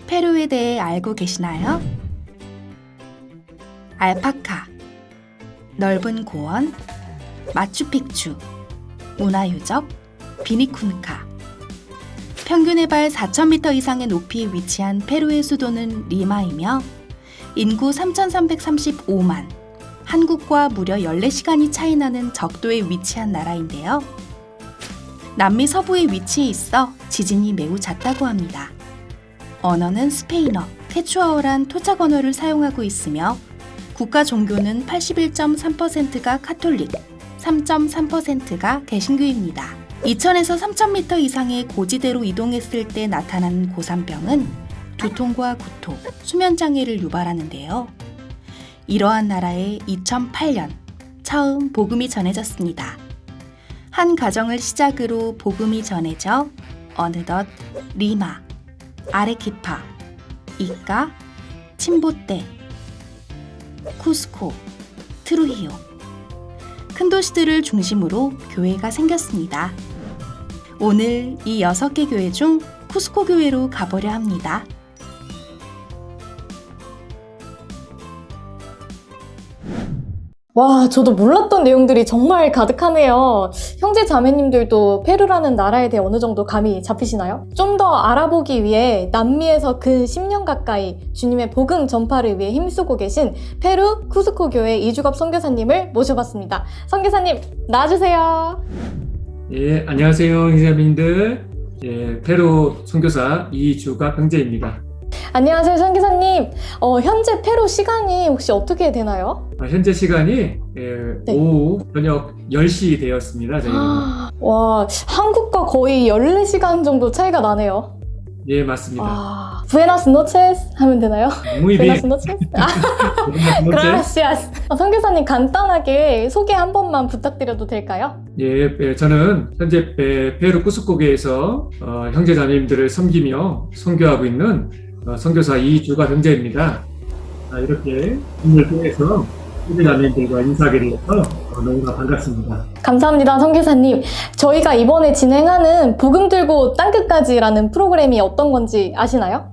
페루에 대해 알고 계시나요? 알파카, 넓은 고원, 마추픽추, 문화유적, 비니쿤카. 평균 해발 4,000m 이상의 높이에 위치한 페루의 수도는 리마이며 인구 3,335만, 한국과 무려 14시간이 차이 나는 적도에 위치한 나라인데요. 남미 서부에 위치해 있어 지진이 매우 잦다고 합니다. 언어는 스페인어, 케추아어란 토착 언어를 사용하고 있으며 국가 종교는 81.3%가 카톨릭, 3.3%가 개신교입니다. 2,000에서 3,000m 이상의 고지대로 이동했을 때 나타나는 고산병은 두통과 구토, 수면장애를 유발하는데요. 이러한 나라에 2008년 처음 복음이 전해졌습니다. 한 가정을 시작으로 복음이 전해져 어느덧 리마, 아레키파, 이까, 침보떼, 쿠스코, 트루히오 큰 도시들을 중심으로 교회가 생겼습니다. 오늘 이 6개 교회 중 쿠스코 교회로 가보려 합니다. 와, 저도 몰랐던 내용들이 정말 가득하네요. 형제 자매님들도 페루라는 나라에 대해 어느 정도 감이 잡히시나요? 좀 더 알아보기 위해 남미에서 근 10년 가까이 주님의 복음 전파를 위해 힘쓰고 계신 페루 쿠스코 교회 이주갑 선교사님을 모셔봤습니다. 선교사님, 나와주세요. 예, 안녕하세요, 형제자매님들. 예, 페루 선교사 이주갑 형제입니다. 안녕하세요, 선교사님. 현재 페루 시간이 혹시 어떻게 되나요? 현재 시간이 네. 오후 저녁 10시 되었습니다. 저희는. 와, 한국과 거의 14시간 정도 차이가 나네요. 예, 맞습니다. 와, 부에나스 노체스 하면 되나요? Muy bien. 부에나스 노체스? 그라시아스. 선교사님 간단하게 소개 한 번만 부탁드려도 될까요? 예, 저는 현재 페루 쿠스코교에서 형제자매님들을 섬기며 선교하고 있는 선교사 이주갑 형제입니다. 이렇게 오늘 통해서 형제자매님들과 인사하게 되어서 너무나 반갑습니다. 감사합니다, 선교사님. 저희가 이번에 진행하는 복음 들고 땅끝까지라는 프로그램이 어떤 건지 아시나요?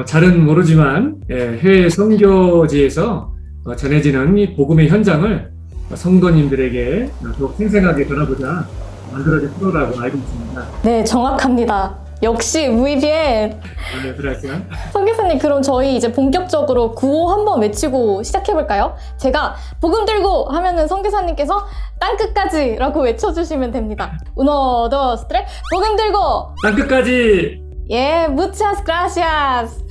잘은 모르지만 해외 선교지에서 전해지는 이 복음의 현장을 성도님들에게 더욱 생생하게 전하고자 만들어진 프로라고 알고 있습니다. 네, 정확합니다. 역시 무이비엔. 네, 그렇죠. 선교사님, 그럼 저희 이제 본격적으로 구호 한번 외치고 시작해볼까요? 제가 복음 들고 하면은 선교사님께서 땅끝까지 라고 외쳐주시면 됩니다. 우노, 도, 스트레, 복음 들고! 땅끝까지! 예, muchas gracias!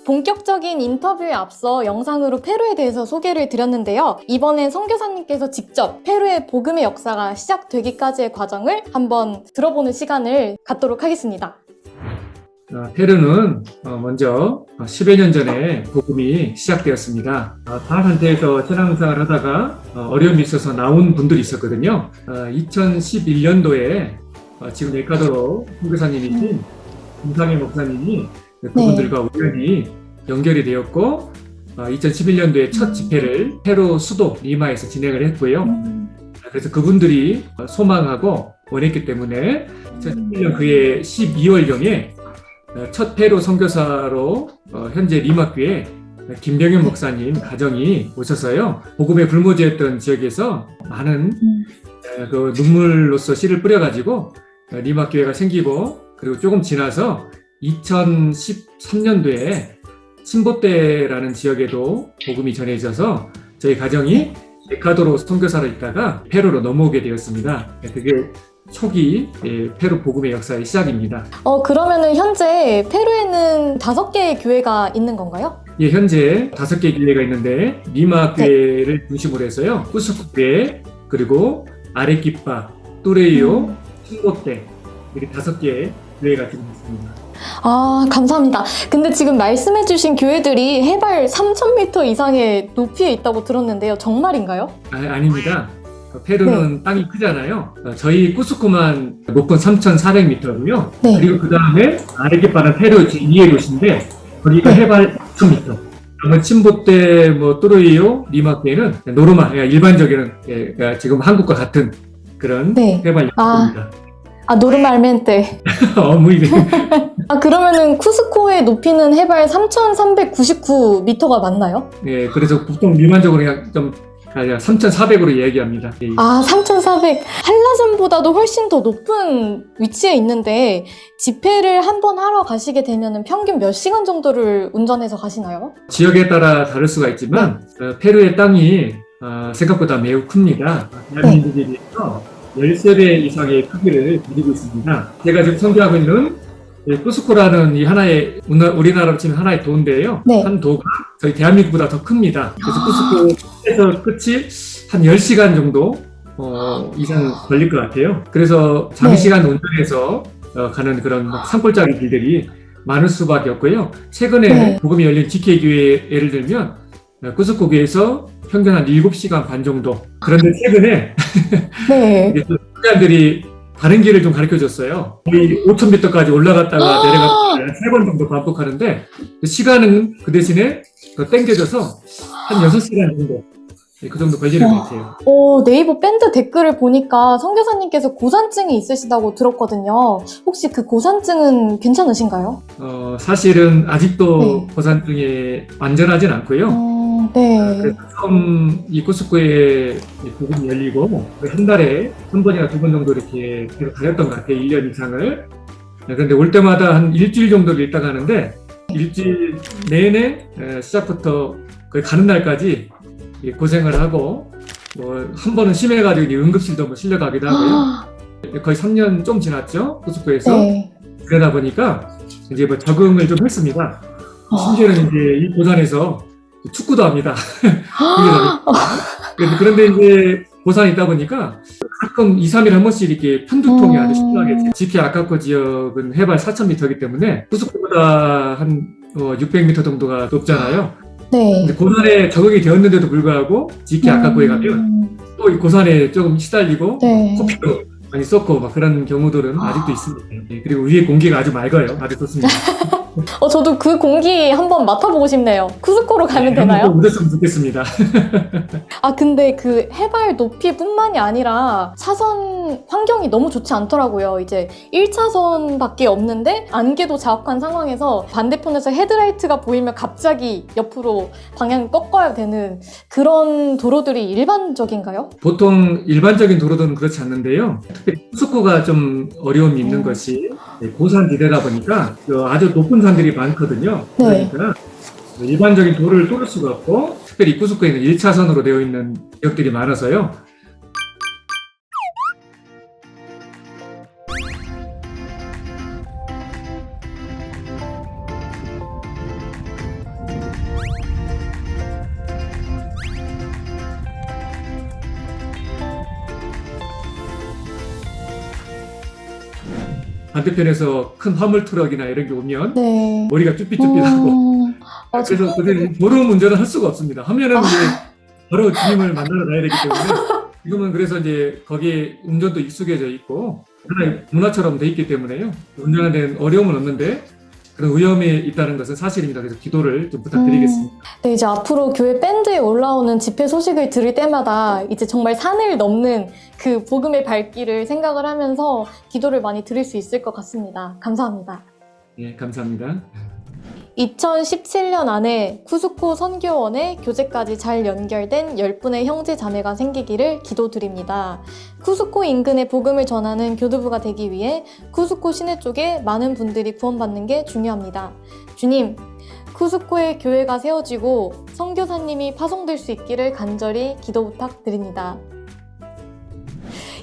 본격적인 인터뷰에 앞서 영상으로 페루에 대해서 소개를 드렸는데요. 이번엔 선교사님께서 직접 페루의 복음의 역사가 시작되기까지의 과정을 한번 들어보는 시간을 갖도록 하겠습니다. 페루는 먼저 10여 년 전에 복음이 시작되었습니다. 타 상태에서 신앙생활을 하다가 어려움이 있어서 나온 분들이 있었거든요. 2011년도에 지금 에콰도르 선교사님이신 김상희 목사님이 그분들과 우연히 연결이 되었고 2011년도에 첫 집회를 페루 수도 리마에서 진행을 했고요. 그래서 그분들이 소망하고 원했기 때문에 2011년 그해 12월경에 첫 페루 선교사로 현재 리마교회 김병현 목사님 가정이 오셔서요. 복음에 불모지했던 지역에서 많은 그 눈물로서 씨를 뿌려가지고 리마교회가 생기고, 그리고 조금 지나서 2013년도에 침보대라는 지역에도 복음이 전해져서 저희 가정이 에콰도르 선교사로 있다가 페루로 넘어오게 되었습니다. 그게 초기 페루 복음의 역사의 시작입니다. 그러면은 현재 페루에는 5개의 교회가 있는 건가요? 예, 현재 5개 교회가 있는데 리마 교회를 중심으로 해서요. 쿠스코 교회, 그리고 아레키파, 또레이오, 침보대, 이렇게 5개의 교회가 지금 있습니다. 아, 감사합니다. 근데 지금 말씀해주신 교회들이 해발 3,000m 이상의 높이에 있다고 들었는데요. 정말인가요? 아닙니다. 페루는 땅이 크잖아요. 저희 쿠스코만 높은 3,400m고요. 네. 그리고 그 다음에 아레키파는 페루 제2의 도시인데 거기가 해발 2,000m. 그러면 침보대, 또르이오, 리마교회는 노르마, 일반적인 지금 한국과 같은 그런 해발 역입니다. 노르말멘테. 그러면은 쿠스코의 높이는 해발 3,399m가 맞나요? 예, 그래서 보통 일반적으로 그냥 좀 3,400으로 얘기합니다. 3,400. 한라산보다도 훨씬 더 높은 위치에 있는데 집회를 한번 하러 가시게 되면 평균 몇 시간 정도를 운전해서 가시나요? 지역에 따라 다를 수가 있지만 페루의 땅이 생각보다 매우 큽니다. 대한민국에 비해서 13배 이상의 크기를 가지고 있습니다. 제가 지금 선교하고 있는 쿠스코라는 이 하나의, 우리나라로 치면 하나의 도인데요. 네. 한 도가 저희 대한민국보다 더 큽니다. 그래서 쿠스코에서 끝이 한 10시간 정도 이상 걸릴 것 같아요. 그래서 장시간 운전해서 가는 그런 산골짜기 길들이 많을 수밖에 없고요. 최근에 복음이 열린 GK 교회 예를 들면 쿠스코 교회에서 평균 한 7시간 반 정도. 그런데 최근에 선교사들이 다른 길을 좀 가르쳐줬어요. 거의 5,000m까지 올라갔다가 내려갔다가 3번 정도 반복하는데 시간은 그 대신에 땡겨져서 한 6시간 정도, 그 정도 걸리는 것 같아요. 네이버 밴드 댓글을 보니까 선교사님께서 고산증이 있으시다고 들었거든요. 혹시 그 고산증은 괜찮으신가요? 사실은 아직도 고산증이 완전하진 않고요. 그래서 처음 이 쿠스코에 복음이 열리고 한 달에 한 번이나 2번 정도 이렇게 계속 다녔던 것 같아요. 1년 이상을. 그런데 올 때마다 한 일주일 정도를 있다가 하는데 일주일 내내 시작부터 거의 가는 날까지 고생을 하고 한 번은 심해가지고 응급실도 실려가기도 하고요. 거의 3년 좀 지났죠. 쿠스코에서. 그러다 보니까 이제 적응을 좀 했습니다. 심지어는 이제 이 고산에서 축구도 합니다. 그런데 이제 고산에 있다 보니까 가끔 2, 3일에 한 번씩 이렇게 편두통이 아주 심하게 GK 아카코 지역은 해발 4,000m이기 때문에 쿠스코보다 한 600m 정도가 높잖아요. 근데 고산에 적응이 되었는데도 불구하고 GK 아카코에 가면 또 이 고산에 조금 시달리고 코피도 많이 쏟고 막 그런 경우들은 아직도 있습니다. 그리고 위에 공기가 아주 맑아요. 아주 좋습니다. 저도 그 공기 한번 맡아보고 싶네요. 쿠스코로 가면 되나요? 한번 묻었으면 좋겠습니다. 근데 그 해발 높이뿐만이 아니라 차선 환경이 너무 좋지 않더라고요. 이제 1차선밖에 없는데 안개도 자욱한 상황에서 반대편에서 헤드라이트가 보이면 갑자기 옆으로 방향을 꺾어야 되는 그런 도로들이 일반적인가요? 보통 일반적인 도로들은 그렇지 않는데요. 특히 쿠스코가 좀 어려움이 있는 것이 고산지대다 보니까 아주 높은 산들이 많거든요. 그러니까 일반적인 도로를 뚫을 수가 없고, 특별히 쿠스코에는 1차선으로 되어 있는 지역들이 많아서요. 반대편에서 큰 화물 트럭이나 이런 게 오면 머리가 쭈삣쭈삣하고 그래서 도로 운전을 할 수가 없습니다. 하면은 이제 바로 주님을 만나러 가야 되기 때문에 지금은 그래서 이제 거기에 운전도 익숙해져 있고 하나의 문화처럼 돼 있기 때문에요. 운전하는 데는 어려움은 없는데 그런 위험이 있다는 것은 사실입니다. 그래서 기도를 좀 부탁드리겠습니다. 네, 이제 앞으로 교회 밴드에 올라오는 집회 소식을 들을 때마다 이제 정말 산을 넘는 그 복음의 발길을 생각을 하면서 기도를 많이 드릴 수 있을 것 같습니다. 감사합니다. 예, 감사합니다. 2017년 안에 쿠스코 선교원의 교제까지 잘 연결된 10분의 형제 자매가 생기기를 기도드립니다. 쿠스코 인근에 복음을 전하는 교두부가 되기 위해 쿠스코 시내 쪽에 많은 분들이 구원받는 게 중요합니다. 주님, 쿠스코에 교회가 세워지고 선교사님이 파송될 수 있기를 간절히 기도 부탁드립니다.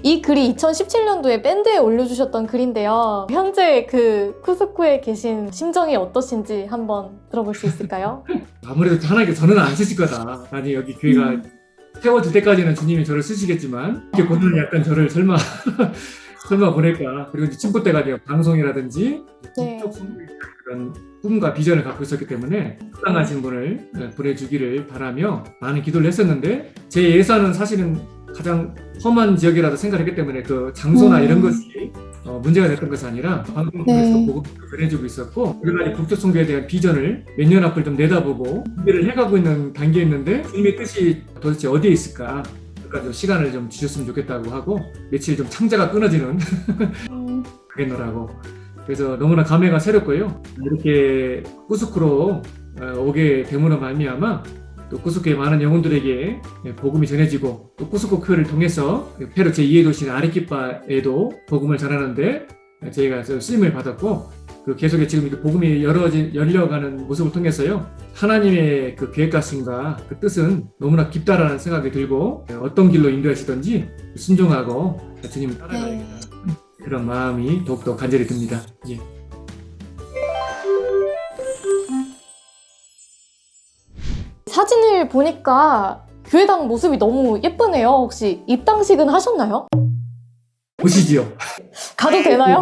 이 글이 2017년도에 밴드에 올려주셨던 글인데요. 현재 그 쿠스코에 계신 심정이 어떠신지 한번 들어볼 수 있을까요? 아무래도 하나님께 저는 안 쓰실 거다. 아니 여기 교회가 세워질 때까지는 주님이 저를 쓰시겠지만 이렇게 보면 약간 저를 설마 보낼까. 그리고 이제 친구 때가 되어 방송이라든지 네. 이쪽 그런 꿈과 비전을 갖고 있었기 때문에 합당하신 분을 보내주기를 바라며 많은 기도를 했었는데 제 예산은 사실은 가장 험한 지역이라도 생각했기 때문에 그 장소나 이런 것이 문제가 됐던 것이 아니라 방송국에서 복음을 전해주고 있었고 여러 가지 국제 선교에 대한 비전을 몇 년 앞을 좀 내다보고 준비를 해가고 있는 단계였는데 주님의 뜻이 도대체 어디에 있을까? 그러니까 좀 시간을 좀 주셨으면 좋겠다고 하고 며칠 좀 창자가 끊어지는 그랬노라고. 그래서 너무나 감회가 새롭고요. 이렇게 쿠스코로 오게 됨으로 말미암아 또 쿠스코의 많은 영혼들에게 복음이 전해지고 또 쿠스코 교회를 통해서 페루 제2의 도시인 아레키파에도 복음을 전하는데 저희가 쓰임을 받았고 그 계속해 지금 이렇게 복음이 열려가는 모습을 통해서요 하나님의 그 계획하심과 그 뜻은 너무나 깊다라는 생각이 들고 어떤 길로 인도하시든지 순종하고 주님을 따라가야겠다 그런 마음이 더욱더 간절히 듭니다. 예. 사진을 보니까 교회당 모습이 너무 예쁘네요. 혹시 입당식은 하셨나요? 보시지요. 가도 되나요?